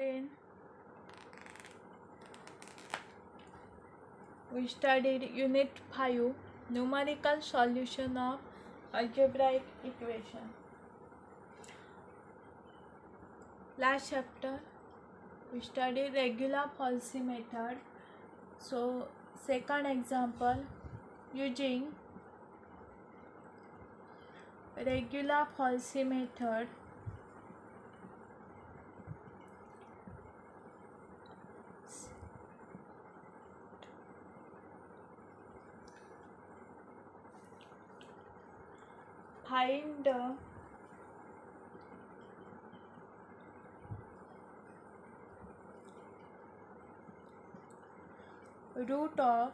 Then we studied Unit 5, Numerical Solution of Algebraic Equation. Last chapter we studied Regula falsi method. So second example, using Regula falsi method, find the root of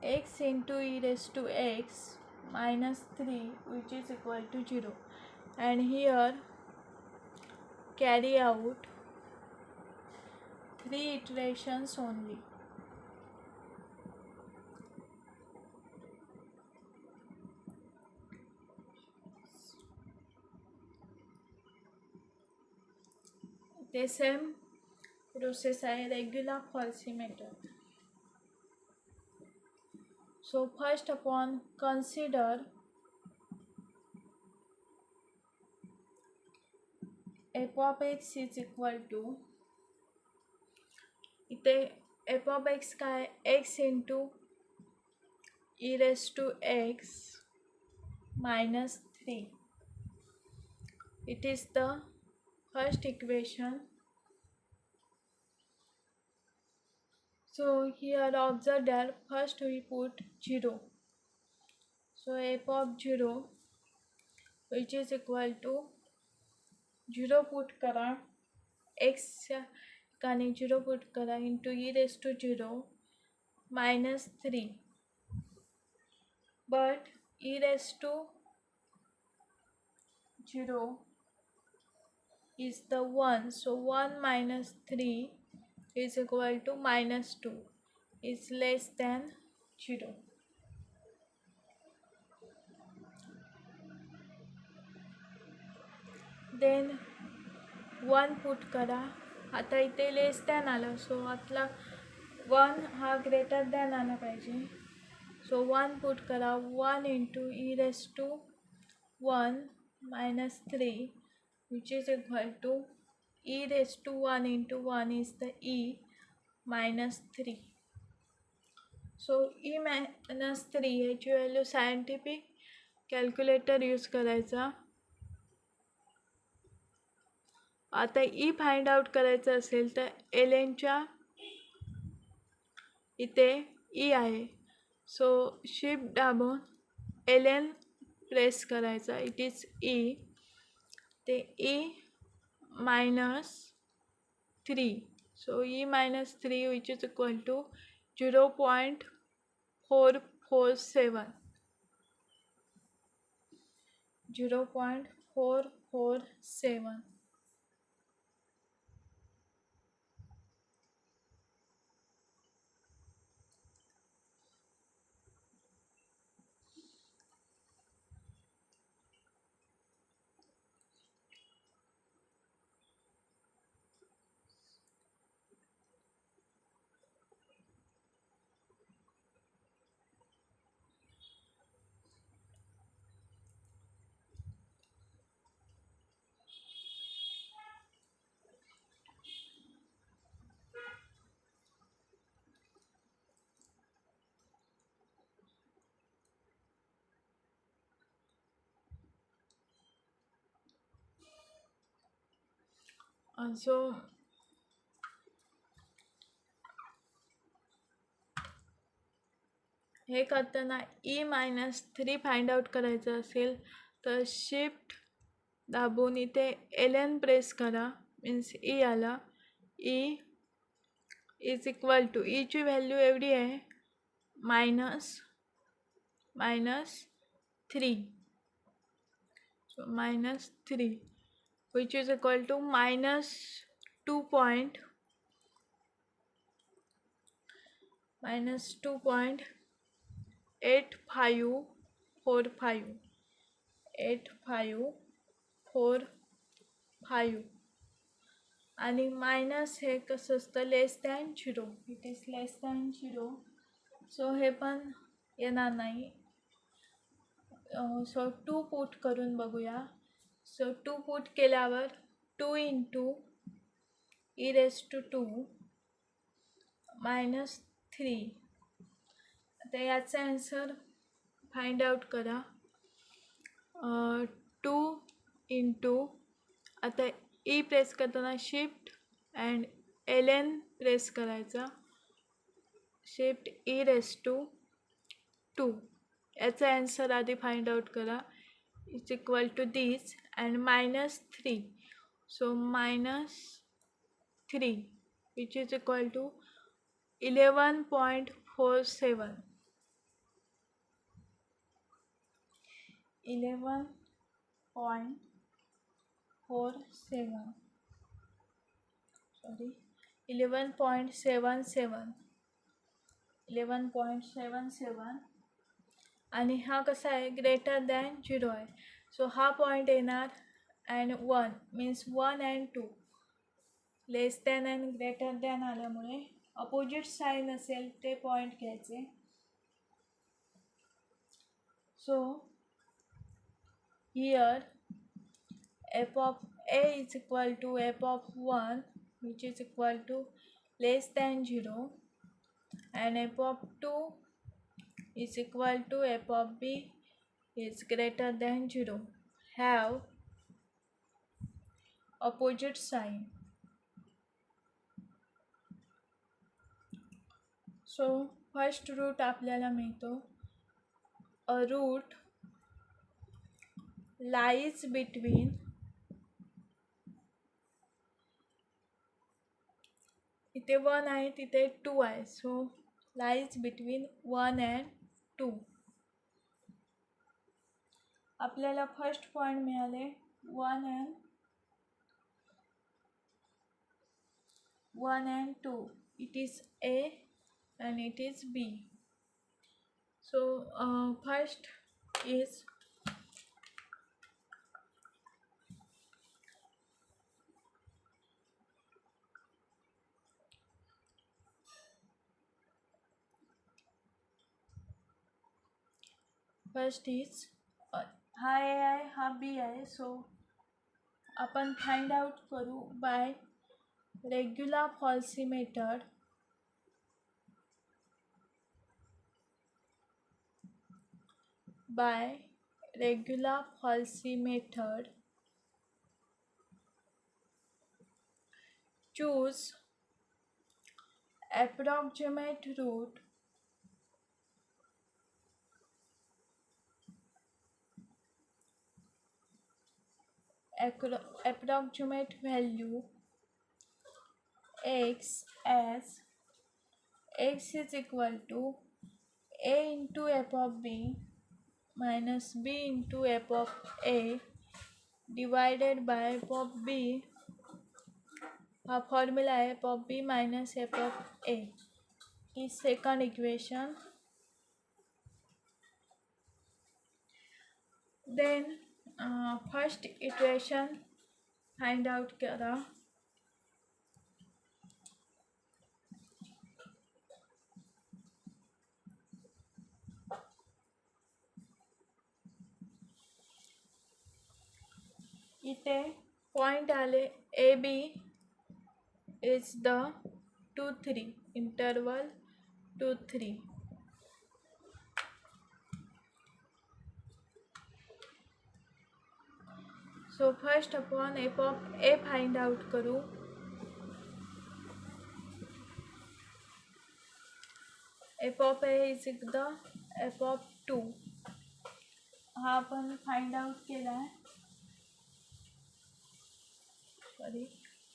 x into e raised to x minus 3, which is equal to 0, and here carry out 3 iterations only. The same process आहे regular falsi method. So first upon consider f of x is equal to, इथे f of x काय, x into e raised to x minus 3. It is the first equation. So here observe that first we put 0. So f of 0, which is equal to 0 put करा, x ठिकाणी 0 put करा, into e raised to 0 minus 3. But e raised to 0 is the 1. So 1 minus 3 is equal to minus 2, is less than 0. Then 1 put करा, आता इथे less than आलं, सो आतला 1 हा greater than आला पाहिजे. सो 1 पुट करा, 1 into e raised to 1 minus 3, which is equal to e raised to 1 into 1 is the e minus 3. So e minus 3 याची व्हॅल्यू सायंटिफिक कॅल्क्युलेटर यूज करायचा. आता ई फाइंड आउट करायचं असेल तर एलएनच्या इथे ई आहे, सो शिफ्ट दाबून एलएन प्रेस करायचा. इट इज ई, ते e minus 3. So e minus 3 which is equal to 0.447. 0.447. So हे करताना ई मायनस 3 फाइंड आउट करायचं असेल तर शिफ्ट दाबून इथे एलएन प्रेस करा, मीन्स ई आला. ई इज इक्वल टू, ईची व्हॅल्यू एवढी आहे minus 3. So minus 3 which is equal to minus 2.8545. आणि मायनस हे कसं असतं less than 0, it is less than 0. सो हे पण येणार नाही. सो 2 पुट करून बघूया. सो 2 पुट केल्यावर 2 into e raise to 2 minus 3. आता याचा आन्सर फाइंड आउट करा. 2 इंटू आता ई प्रेस करताना शिफ्ट अँड LN प्रेस करायचा. Shift e raise to 2. याचा आन्सर आधी फाइंड आउट करा. Is equal to this and minus 3. So minus 3 which is equal to 11.47. 11.47 sorry 11.77 11.77. आणि हा कसा आहे ग्रेटर दॅन 0 आहे. सो हा पॉईंट येणार and 1 means 1 and 2 less than and greater than आल्यामुळे अपोजिट साईन असेल ते पॉईंट घ्यायचे. So here f of a is equal to f of 1 which is equal to less than 0 and f of 2 is equal to f of b is greater than 0 have opposite sign. So first root आपल्याला मिळतो. A root lies between इथे 1 आहे तिथे 2 आहे. सो lies between 1 and 2. आपल्याला first point मिळाले 1 and 2. It is A and it is B. So first is हा A आहे हा B आहे. सो आपण फाइंड आउट करू by regular falsi method. By regular falsi method, choose approximate root approximate value x as x is equal to a into f of b minus b into f of a divided by f of b. हा formula आहे f of b minus f of a. ही second equation. Then first equation find out करा. इथे point आले AB is the 2 3 interval 2 3. So first upon f of a find out करू. f of a is the f of 2. हा आपण find out केला आहे. Sorry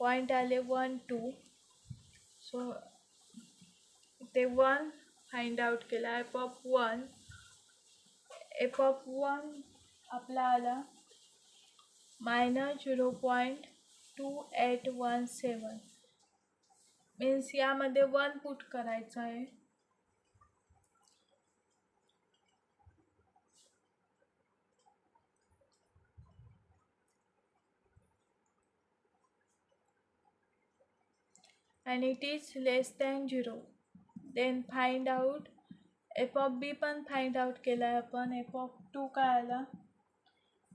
point आले 1 2. सो इथे 1 फाइंड आउट केला. f of 1 आपला आला -0.2817. मीन्स यामध्ये 1 पुट करायचं आहे. and it is less than 0. Then find out f of b पण फाइंड आउट केला आहे आपण. f of 2 काय आला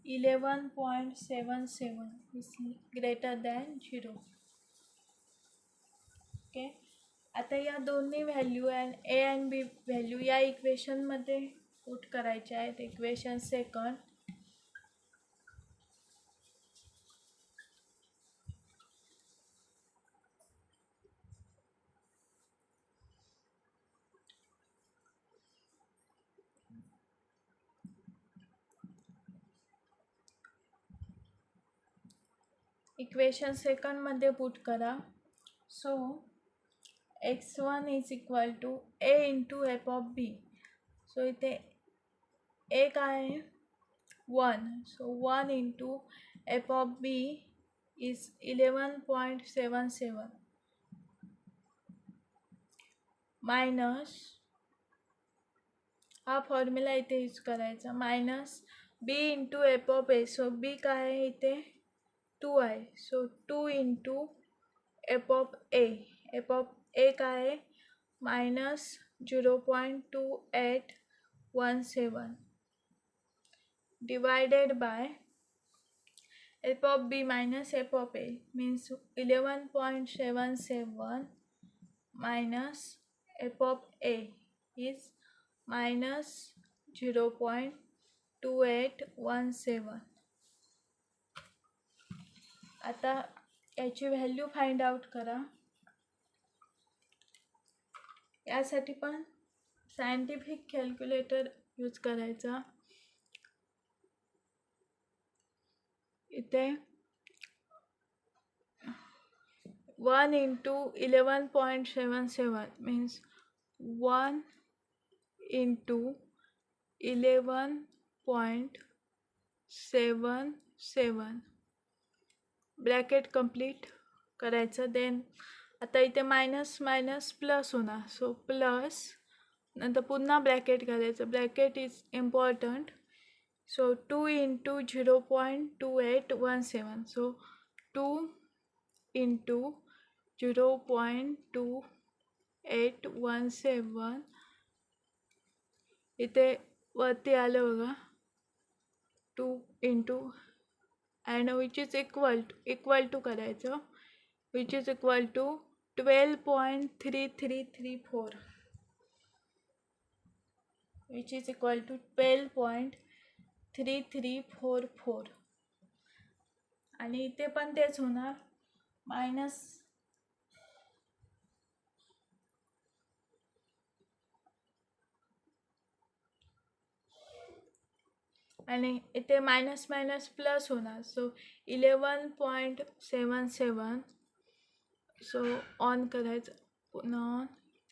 11.77 इज ग्रेटर दॅन 0. ओके, आता या दोन्ही value and a and b value या इक्वेशनमध्ये पुट करायच्या आहेत. इक्वेशन सेकंड, इक्वेशन सेकंडमध्ये पुट करा. So x1 is equal to a into f of b. So इथे a काय आहे 1. So 1 into f of b is 11.77 minus, हा फॉर्म्युला इथे यूज करायचा, minus b into f of a. So b काय आहे इथे 2 आहे. So 2 into f of A. F of a काय आहे minus 0.2817 divided by f of b minus f of a means 11.77 minus f of a is minus 0.2817. आता याची value find out करा. यासाठी पण सायंटिफिक कॅल्क्युलेटर यूज करायचा. इथे 1 into 11.77 means 1 into 11.77 bracket complete करायचं. देन आता इथे मायनस मायनस प्लस होणार. सो प्लस नंतर पुन्हा ब्रॅकेट घालायचं. Bracket is important. So 2 into 0.2817. So 2 into 0.2817 इथे वरती आलं बघा 2 into and which is equal to करायचं, which is equal to 12.3334, which is equal to 12.3344. आणि इथे पण तेच होणार मायनस आणि इथे मायनस मायनस प्लस होणार. सो 11.77. सो ऑन करायचं पुन्हा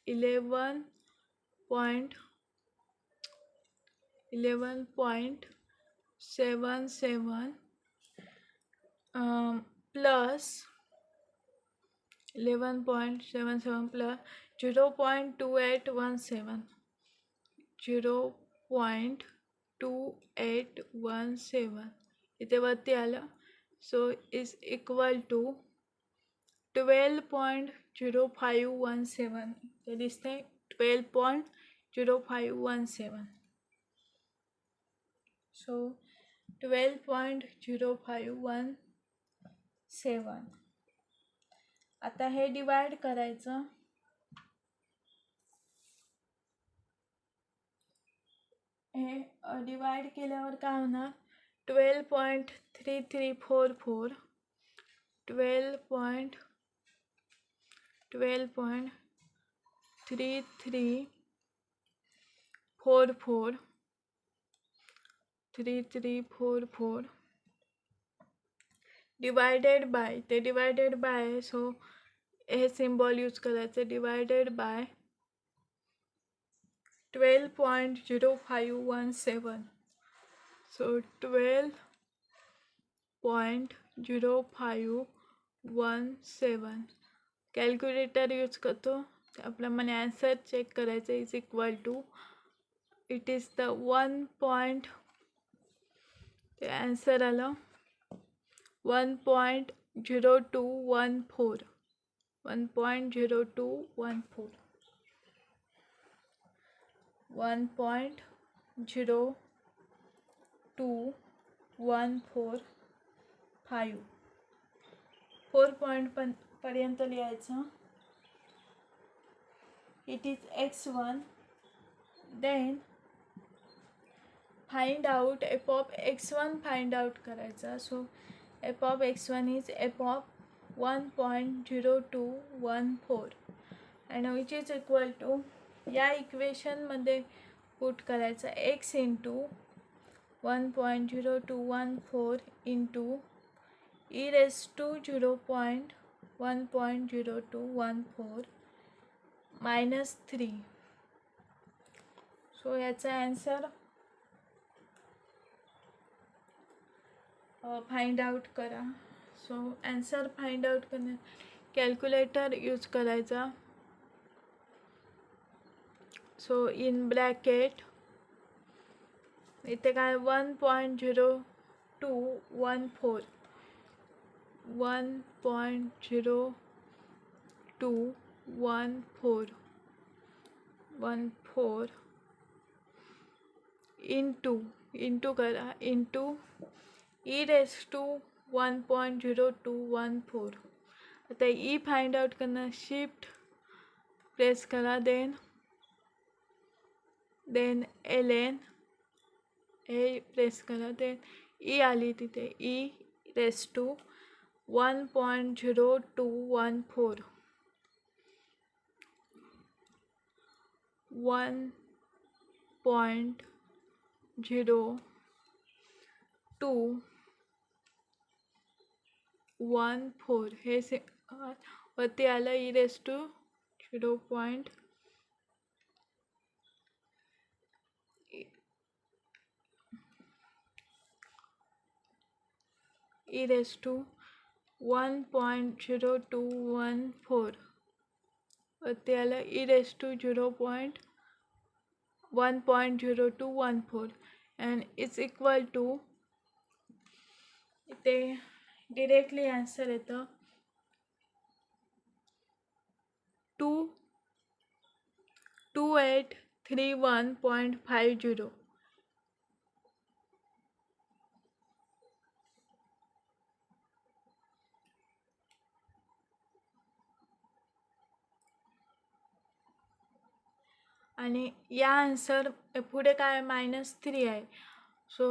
11.77 प्लस 11.77 प्लस 0.2817 0.2817 इथे वरती आलं. So is equal to 12.0517. ते दिसते 12.0517. सो 12.0517. आता हे डिवाइड करायचं. हे डिवाइड केल्यावर काय होणार 12.3344 3344 डिवायडेड बाय, ते डिवायडेड बाय. सो हे सिम्बॉल यूज करायचं, divided by 12.0517. So 12.0517 calculator use करतो आपल्याला आन्सर चेक करायचं. Is equal to it is the 1. ते आन्सर आलं 1.0214. 1.0214, 1.02145, 4 पॉइंट पर्यंत लिहायचं. It is x1. Then find out f of x1 find out करायचा. So f of x1 is f of 1.0214 and which is equal to या equation मध्ये put करायचा x into 1.0214 into e raised to 1.0214 minus 3. सो याचा answer find out करा. So answer find out करण्या calculator use करायचा. सो in bracket इथे काय 1.0214 1.0214 into करा इंटू ई रेस टू 1.0214. आता ई फाइंड आउट करना शिफ्ट प्रेस करा. देन ln हे प्रेस करा. देन ई आली तिथे ई रेस टू 1.0214 1.0214 हे से वरती आलं e raise to 0. E raise to 1.0214 वरती आलं e raise to 1.0214 and it's equal to इथे डिरेक्टली आन्सर येतं 2831.50. आणि या आन्सर पुढे काय -3 आहे. So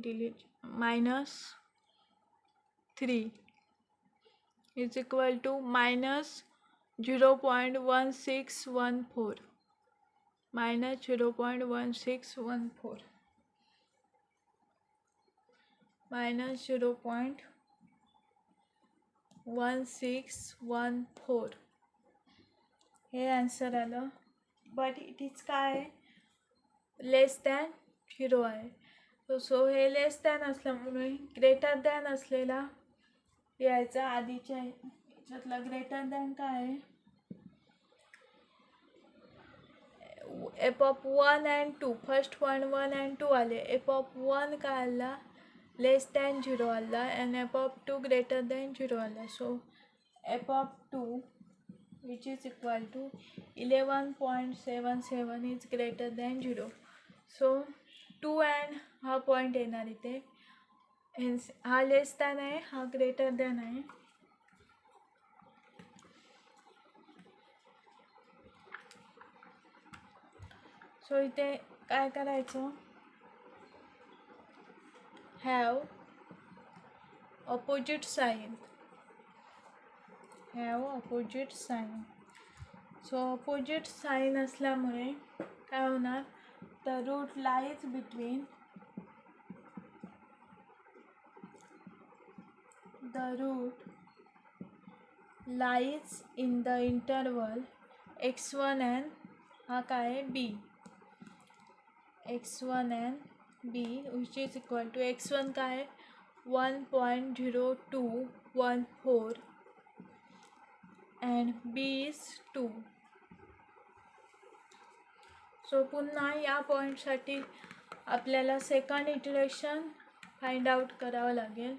delete -3 is equal to -0.1614 -0.1614 -0.1614 हे आन्सर आलं. बट इट इज काय लेस दॅन 0 आहे. सो हे लेस दॅन असल्यामुळे ग्रेटर दॅन असलेला यायचा. आधीच्या याच्यातला ग्रेटर दॅन काय आहे F of 1 and 2 first point 1 and 2 आले. एफ ऑफ 1 काय आला लेस दॅन 0 आला and F of 2 greater than 0 आला. सो F of 2 which is equal to 11.77 is greater than 0. So 2 and हा पॉइंट येणार इथे. हा लेस दॅन आहे, हा ग्रेटर दॅन आहे. सो इथे काय करायचं have opposite sign. So opposite sign असल्यामुळे काय होणार the root lies between in the interval x1 and हा काय b x1 and b which is equal to x1 काय 1.0214 and b is 2. सो पुन्हा या पॉईंटसाठी आपल्याला सेकंड इटरेशन फाइंड आउट करावं लागेल.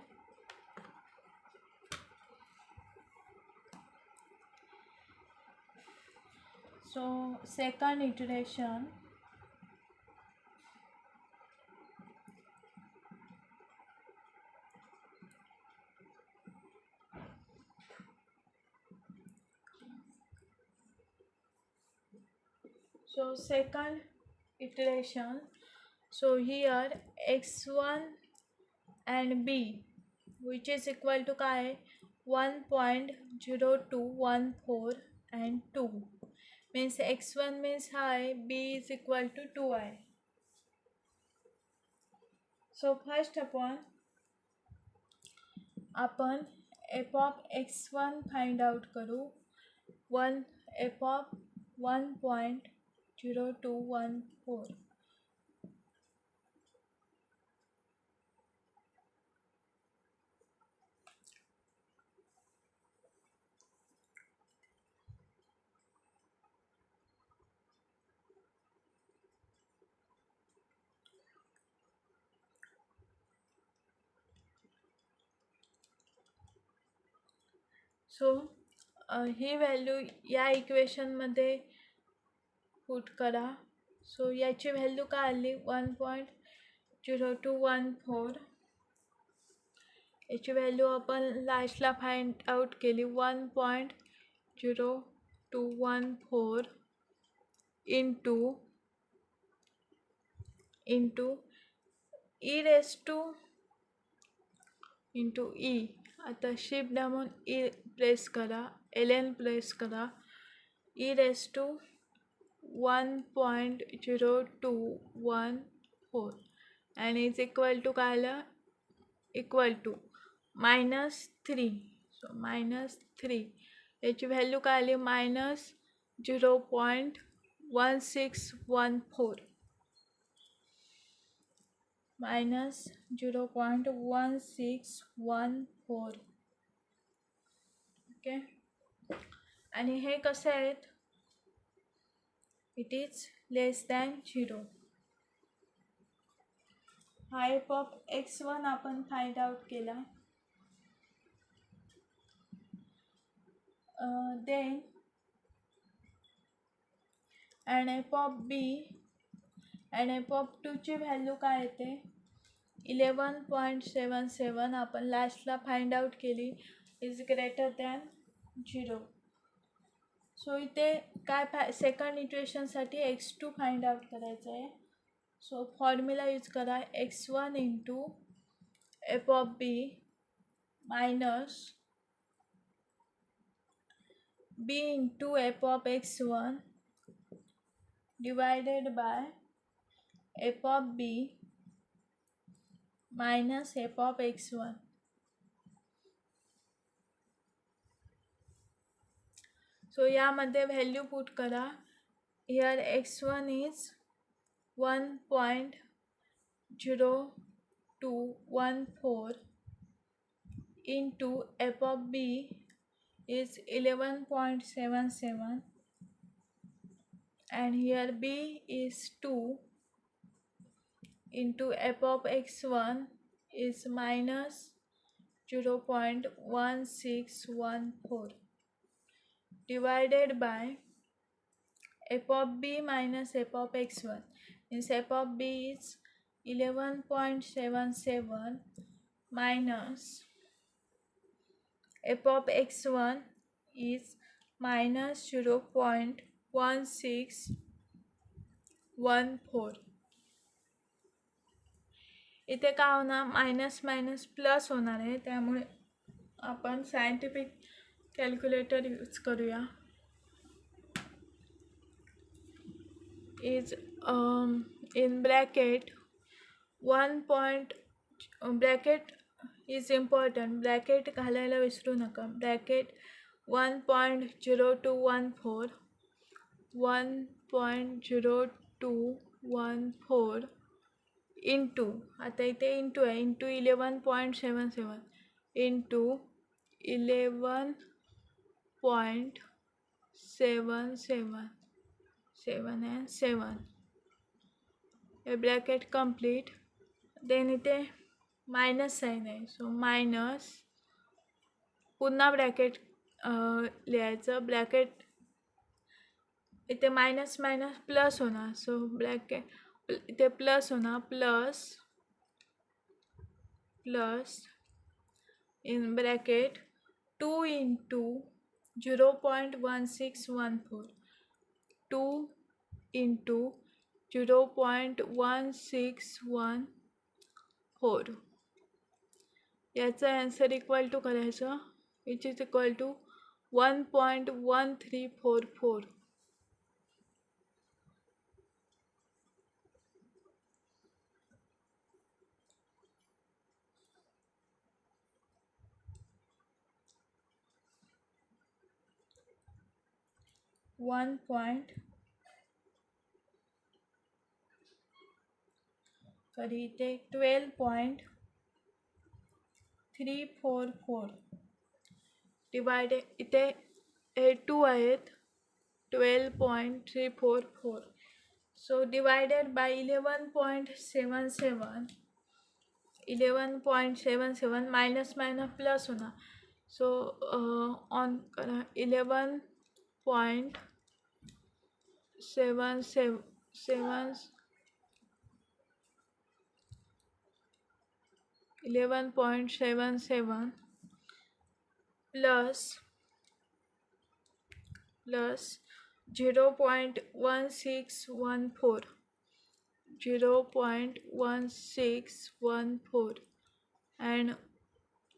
So second iteration, so here x1 and b which is equal to काय 1.0214 and 2 means x1 means high, b is equal to 2i. So first आपण f of x1 find out करू. 1 f of 1.0214. So he value या इक्वेशनमध्ये put करा. सो याची value काय आली 1.0214. याची व्हॅल्यू आपण लास्टला फाइंड आउट केली 1.0214 into e raise two into ई. आता शिफ्ट डाऊन ई प्रेस करा, ln प्रेस करा, ई raise to 1.0214 and is equal to काय आलं इक्वल टू -3. सो -3 याची व्हॅल्यू काय आली -0.1614 -0.1614. ओके. आणि हे कसं आहेत इट इज लेस दॅन 0. हा एफ ऑफ x1 आपण फाइंड आउट केला. Then and f of b and f of 2 ची व्हॅल्यू काय येते 11.77 आपण लास्टला फाइंड आउट केली इज ग्रेटर दॅन 0. सो इथे काय सेकंड इक्वेशनसाठी x2 फाइंड आउट करायचं आहे. सो फॉर्म्युला यूज करा x1 into f of b minus b into f of x1 divided by f of b minus f of x1. सो यामध्ये value put करा. Here x1 is 1.0214 into f of b is 11.77 and here b is 2 into f of x1 is minus 0.1614 divided by f of b minus f of x1 means f of b is 11.77 minus f of x1 is minus 0.1614. इथे काय होणार minus minus plus होणार आहे, त्यामुळे आपण scientific calculator use करूया. Is in bracket 1. Bracket is important, bracket घालायला विसरू नका. ब्रॅकेट 1.0214 1.0214 इंटू आता इथे इंटू आहे इंटू 11.77 इंटू 11.77 7 and 7 हे ब्रॅकेट कंप्लीट. देन इथे मायनस साइन आहे, सो मायनस पुन्हा ब्रॅकेट लिहायचं. ब्रॅकेट इथे माइनस माइनस प्लस होणार, सो ब्रॅकेट इथे प्लस होणार, plus plus in bracket 2 into 0.1614, 2 into 0.1614, याचा आन्सर इक्वल टू करायचं, which is equal to 1.1344. 1 point तरी इथे 12.344 डिवायडेड, इथे हे 2 आहेत, 12.344, so divided by 11.77, 11.77 minus minus plus होणार, सो ऑन करा 11.77 plus 0.1614, 0.1614, and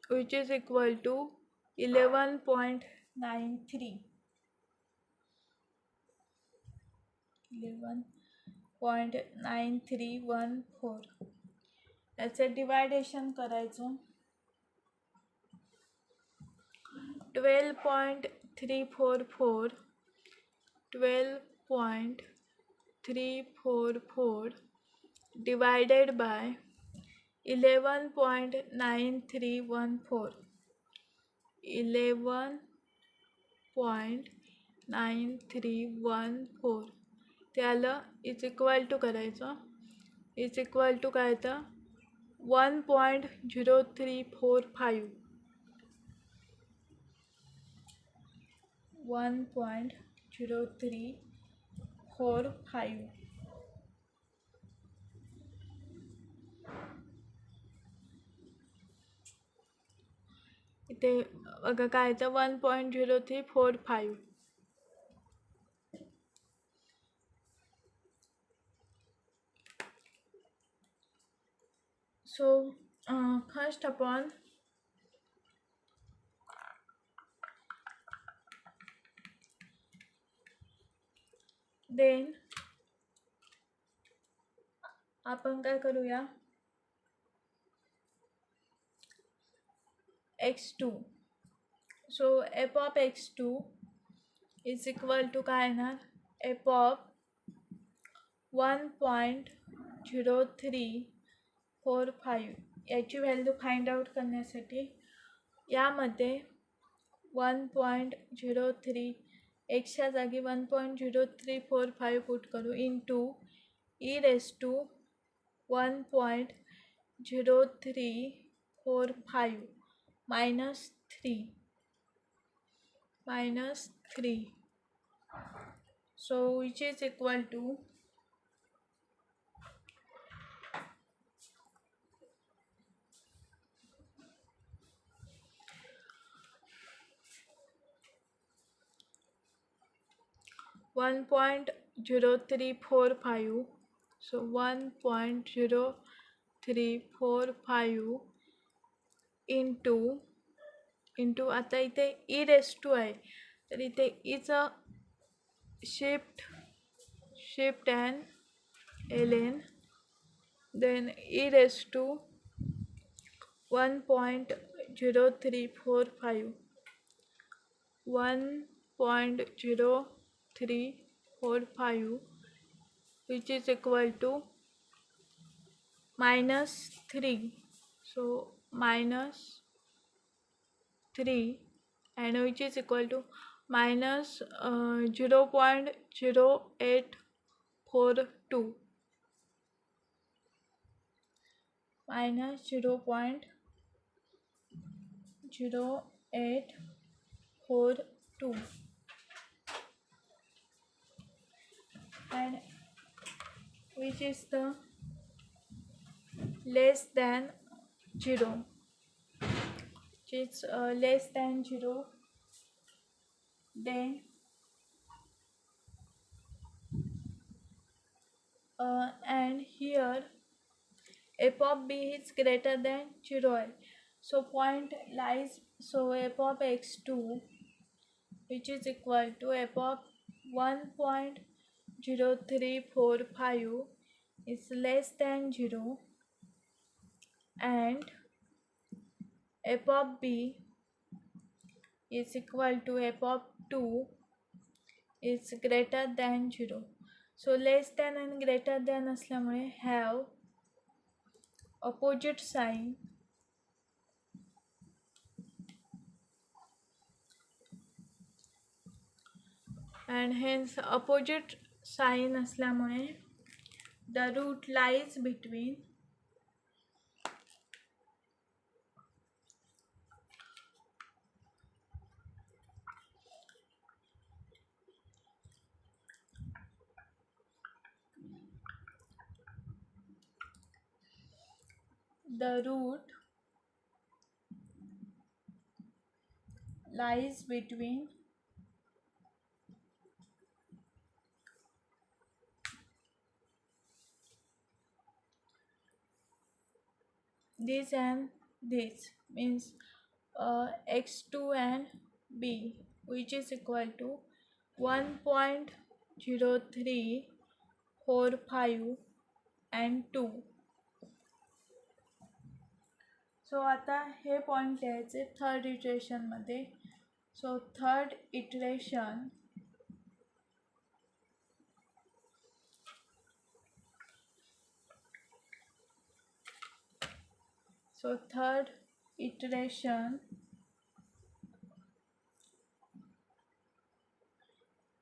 which is equal to 11.93, 11.9314. याचं डिवायडेशन करायचं, 12.344, 12.344 divided by 11.9314, 11.9314 त्याला इज इक्वल टू करायचं, इज इक्वल टू काय तर 1.0345, 1.0345. इथे बघा काय तर 1.0345. So first upon then आपण काय करूया, x2, so f of x2 is equal to काय येणार, f of 1.0345. याची व्हॅल्यू फाइंड आउट करण्यासाठी यामध्ये 1.03 एक्सच्या जागी 1.0345 पुट करू into e raise to 1.0345 minus 3, so which is equal to 1.0345, so 1.0345 into आता इथे ई रेस टू आहे, तर इथे ईचं shift and ln, then e raise to 1.0345, 1.0345 which is equal to -3, so -3 and which is equal to -0.0842, -0.0842. and which is the less than 0, which is less than 0, then and here f of b is greater than 0 आहे. So point lies, so f of x2 which is equal to f of 1.0345 is less than 0 and f of b is equal to f of 2 is greater than 0. So less than and greater than असल्यामुळे have opposite sign and hence opposite sign असल्यामुळे the root lies between the root lies between this and this, means x2 and b, which is equal to 1.0345 and 2. So आता हे point लिहायचे third इटरेशनमध्ये. So third iteration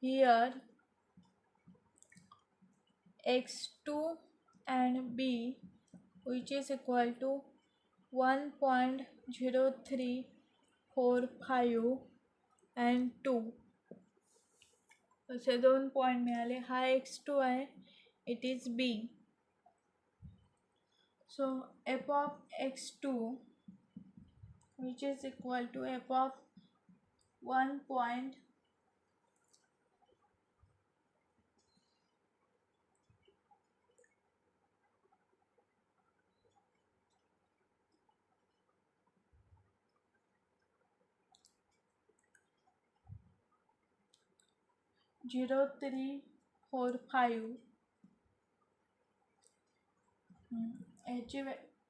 here x2 and b which is equal to 1.0345 and 2 असे दोन point मिळाले. हा x2 आहे, it is b. So f of x2 which is equal to f of 1.0345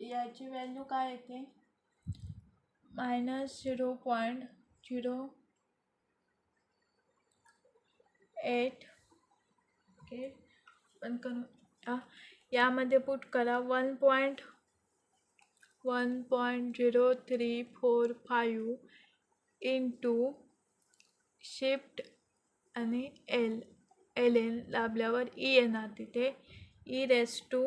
याची व्हॅल्यू काय येते -0.08. ओके, पण करू यामध्ये पुट करा 1.0345 इंटू शिफ्ट आणि एल एन दाबल्यावर ई येणार तिथे ई रेस टू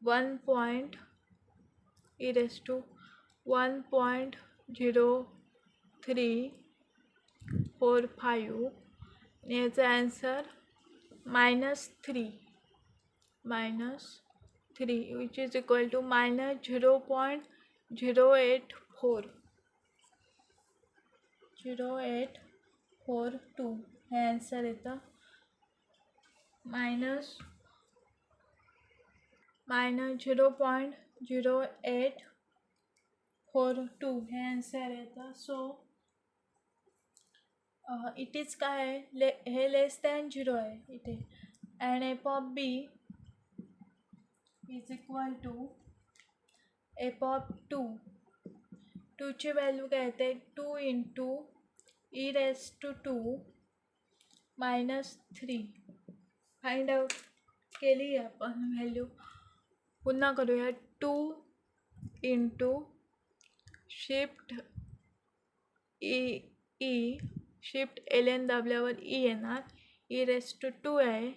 1.0345 याचा answer -3 which is equal to -0.0842 हे आन्सर येतं. -0.0842 हे आन्सर येतं. सो इट इज काय आहे, हे लेस दॅन 0 आहे इथे, and f of b is equal to f of 2 ची व्हॅल्यू काय येते 2 into e raise to 2 -3 find out केली आपण व्हॅल्यू. पुन्हा करूया 2 into shift shift L N दाबल्यावर ई येणार ई रेस टू 2 आहे.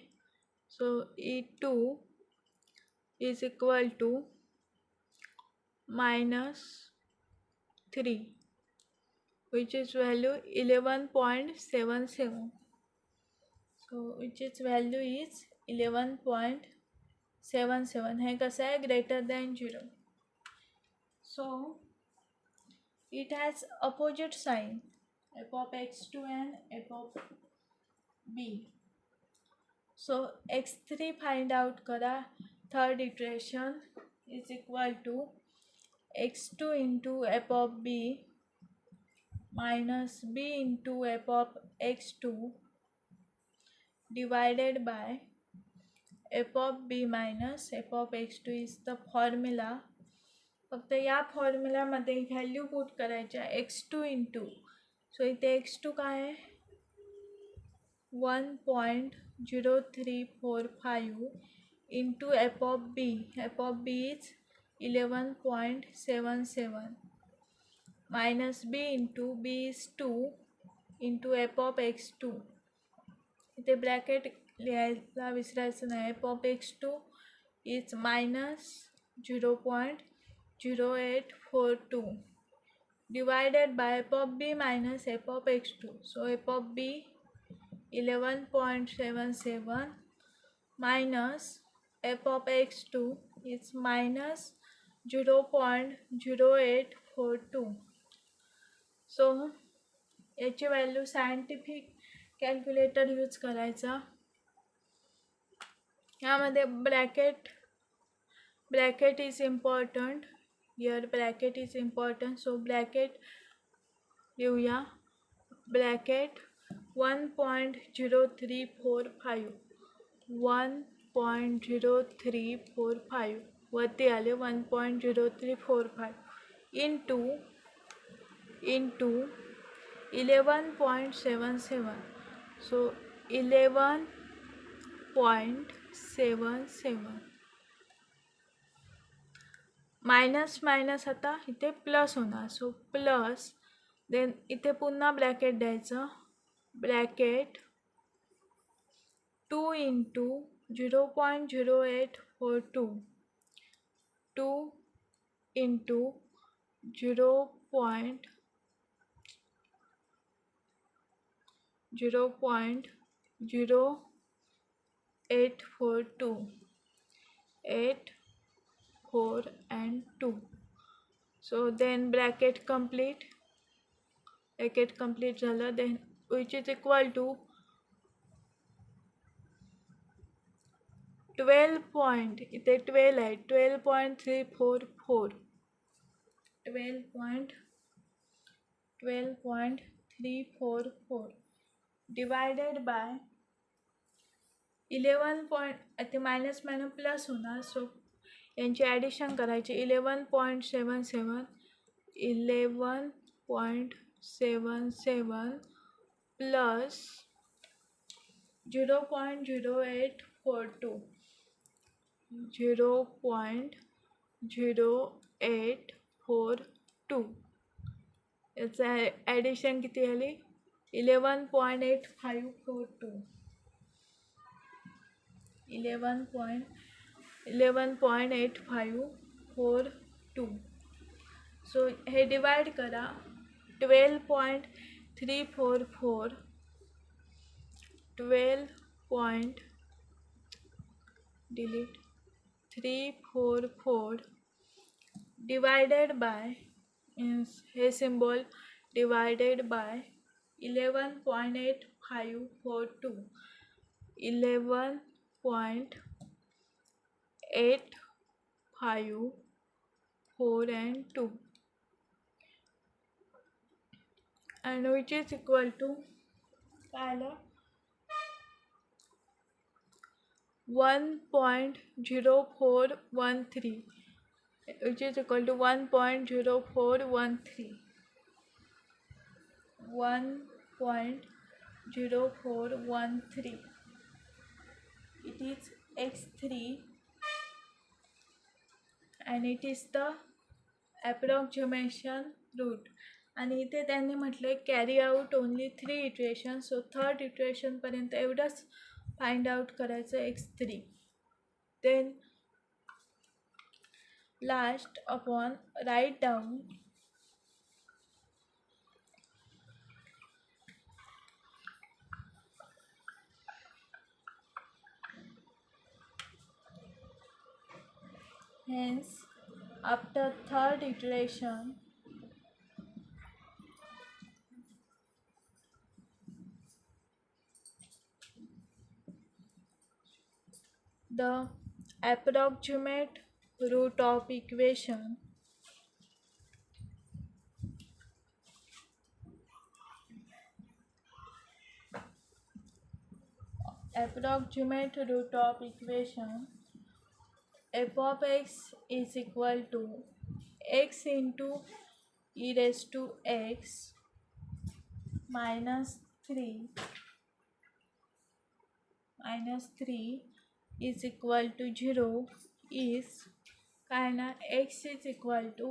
So E2 is equal to -3 which is value 11.77. So which is value is 11.77. हे कसं आहे greater than 0. So it has opposite sign f of x2 and f of b. So x3 find out करा. Third iteration is equal to x2 into f of b minus b into f of x2 divided by f of b minus f of x2 is the formula. फक्त या फॉर्म्युलामध्ये value put करायच्या x2 into. सो इथे x2 काय आहे 1.0345 into f of b. f of b is 11.77 minus b into b is 2 into f of x2. इथे bracket लिहायला विसरायचं नाही. f of x2 is minus 0.0842 divided by f of b minus f of x2. So f of b 11.77 minus f of x2 is minus 0.0842. सो याची value scientific calculator use करायचा. यामध्ये bracket is important. Here bracket is important. So bracket लिहूया. Bracket 1.0345 1.0345 वरती आले 1.0345 into 11.77. सो 11.77 minus minus आता इथे plus होणार. So plus then इथे पुन्हा ब्रॅकेट द्यायचं. Bracket 2 into 0.0842 2 into 0.0842 8 4 and 2. So then bracket complete झालं. then which is equal to 12 point इथे 12 आहे 12.344 12.344 divided by 11 point. इथे मायनस मायनस प्लस होणार. सो यांची ॲडिशन करायची. 11.77 प्लस 0.0842 0.0842 याचं ॲडिशन किती आली 11.8542 11.8542. सो हे डिवाइड करा. 12.344 344 divided by means hey symbol divided by 11.8542 11.854 and 2 and which is equal to 1.0413 which is equal to 1.0413 1.0413. It is x3 and it is the approximation root. आणि इथे त्यांनी म्हटले carry out only 3 iteration. So third इटरेशनपर्यंत एवढंच find out करायचं x3. Then last upon right down Hence, after third iteration, the approximate root of equation f of x is equal to x into e raised to x minus 3 is equal to 0 is काय ना x is equal to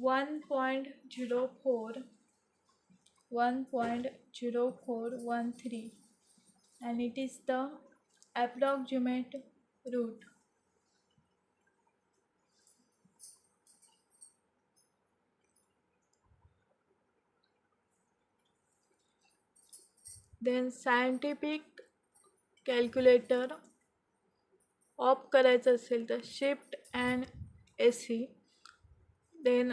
1.0413 and it is the approximate root. Then scientific calculator off करायचं असेल तर shift and AC then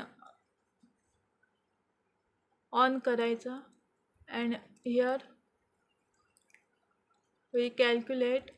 on करायचं and here we calculate